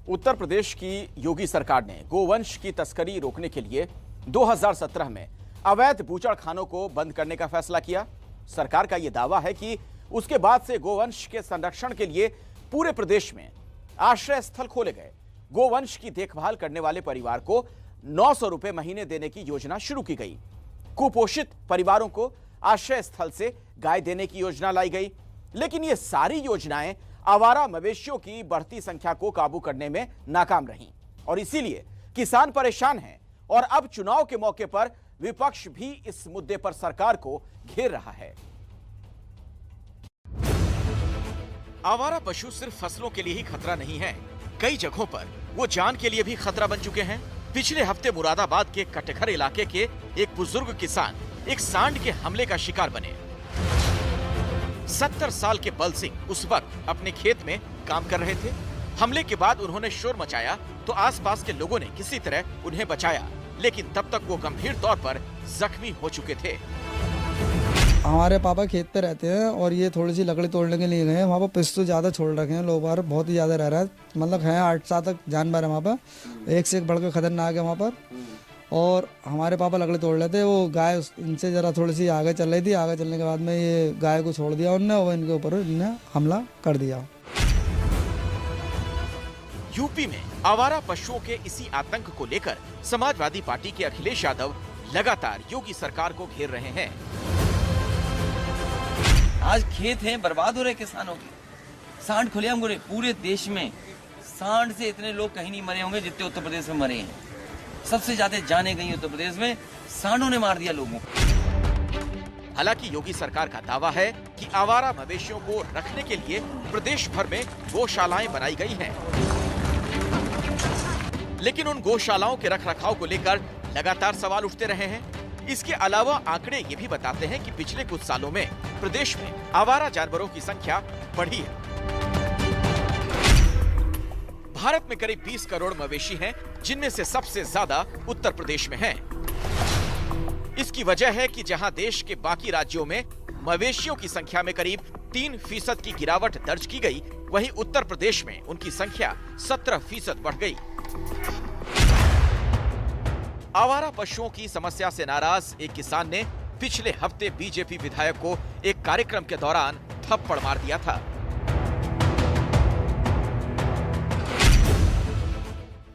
उत्तर प्रदेश की योगी सरकार ने गोवंश की तस्करी रोकने के लिए 2017 में अवैध बूचड़खानों को बंद करने का फैसला किया। सरकार का यह दावा है कि उसके बाद से गोवंश के संरक्षण के लिए पूरे प्रदेश में आश्रय स्थल खोले गए। गोवंश की देखभाल करने वाले परिवार को 900 रुपए महीने देने की योजना शुरू की गई। कुपोषित परिवारों को आश्रय स्थल से गाय देने की योजना लाई गई। लेकिन ये सारी योजनाएं आवारा मवेशियों की बढ़ती संख्या को काबू करने में नाकाम रहीं और इसीलिए किसान परेशान हैं और अब चुनाव के मौके पर विपक्ष भी इस मुद्दे पर सरकार को घेर रहा है। आवारा पशु सिर्फ फसलों के लिए ही खतरा नहीं है, कई जगहों पर वो जान के लिए भी खतरा बन चुके हैं। पिछले हफ्ते मुरादाबाद के कटघर इलाके के एक बुजुर्ग किसान एक सांड के हमले का शिकार बने। 70 साल के बल सिंह उस वक्त अपने खेत में काम कर रहे थे। हमले के बाद उन्होंने शोर मचाया तो आसपास के लोगों ने किसी तरह उन्हें बचाया, लेकिन तब तक वो गंभीर तौर पर जख्मी हो चुके थे। हमारे पापा खेत पे रहते हैं और ये थोड़ी सी लकड़ी तोड़ने के लिए गए हैं। वहाँ पर पिस्तौल ज्यादा छोड़ रखे हैं, लोग बाहर बहुत ही ज्यादा रह रहा है, मतलब है 8 तक जानवर है वहाँ पर, एक से एक बढ़कर खतरनाक है वहाँ पर। और हमारे पापा लकड़ी तोड़ रहे थे, वो गाय इनसे जरा थोड़ी सी आगे चल रही थी। आगे चलने के बाद में ये गाय को छोड़ दिया उनने और इनके ऊपर इन्हें हमला कर दिया। यूपी में आवारा पशुओं के इसी आतंक को लेकर समाजवादी पार्टी के अखिलेश यादव लगातार योगी सरकार को घेर रहे हैं। आज खेत हैं बर्बाद हो रहे किसानों के, सांड खुलेआम हो रहे। पूरे देश में सांड से इतने लोग कहीं नहीं मरे होंगे जितने उत्तर प्रदेश में मरे हैं। सबसे ज्यादा जाने गई उत्तर प्रदेश में, सांडों ने मार दिया लोगों को। हालांकि योगी सरकार का दावा है कि आवारा मवेशियों को रखने के लिए प्रदेश भर में गौशालाएं बनाई गई हैं। लेकिन उन गौशालाओं के रखरखाव को लेकर लगातार सवाल उठते रहे हैं। इसके अलावा आंकड़े ये भी बताते हैं कि पिछले कुछ सालों में प्रदेश में आवारा जानवरों की संख्या बढ़ी है। भारत में करीब 20 करोड़ मवेशी हैं, जिनमें से सबसे ज्यादा उत्तर प्रदेश में हैं। इसकी वजह है कि जहां देश के बाकी राज्यों में मवेशियों की संख्या में करीब 3% की गिरावट दर्ज की गई, वहीं उत्तर प्रदेश में उनकी संख्या 17% बढ़ गई। आवारा पशुओं की समस्या से नाराज एक किसान ने पिछले हफ्ते बीजेपी विधायक को एक कार्यक्रम के दौरान थप्पड़ मार दिया था।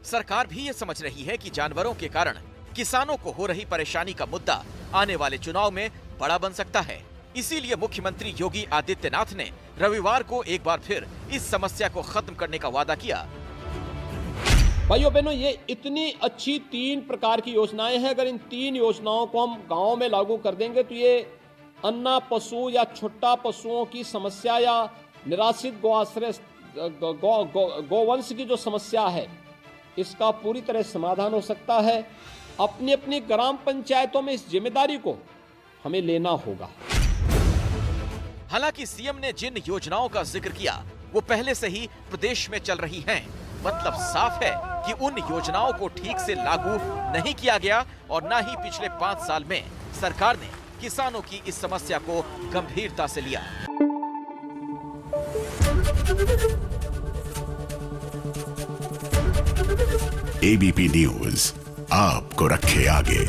सरकार भी ये समझ रही है कि जानवरों के कारण किसानों को हो रही परेशानी का मुद्दा आने वाले चुनाव में बड़ा बन सकता है। इसीलिए मुख्यमंत्री योगी आदित्यनाथ ने रविवार को एक बार फिर इस समस्या को खत्म करने का वादा किया। भाइयों बहनों, ये इतनी अच्छी 3 प्रकार की योजनाएं हैं। अगर इन 3 योजनाओं को हम गांव में लागू कर देंगे तो ये अन्ना पशु या छुट्टा पशुओं की समस्या या निराश्रित गोवंश की जो समस्या है, इसका पूरी तरह समाधान हो सकता है। अपनी अपनी ग्राम पंचायतों में इस जिम्मेदारी को हमें लेना होगा। हालांकि सीएम ने जिन योजनाओं का जिक्र किया वो पहले से ही प्रदेश में चल रही हैं। मतलब साफ है कि उन योजनाओं को ठीक से लागू नहीं किया गया और न ही पिछले 5 साल में सरकार ने किसानों की इस समस्या को गंभीरता से लिया। एबीपी न्यूज आपको रखे आगे।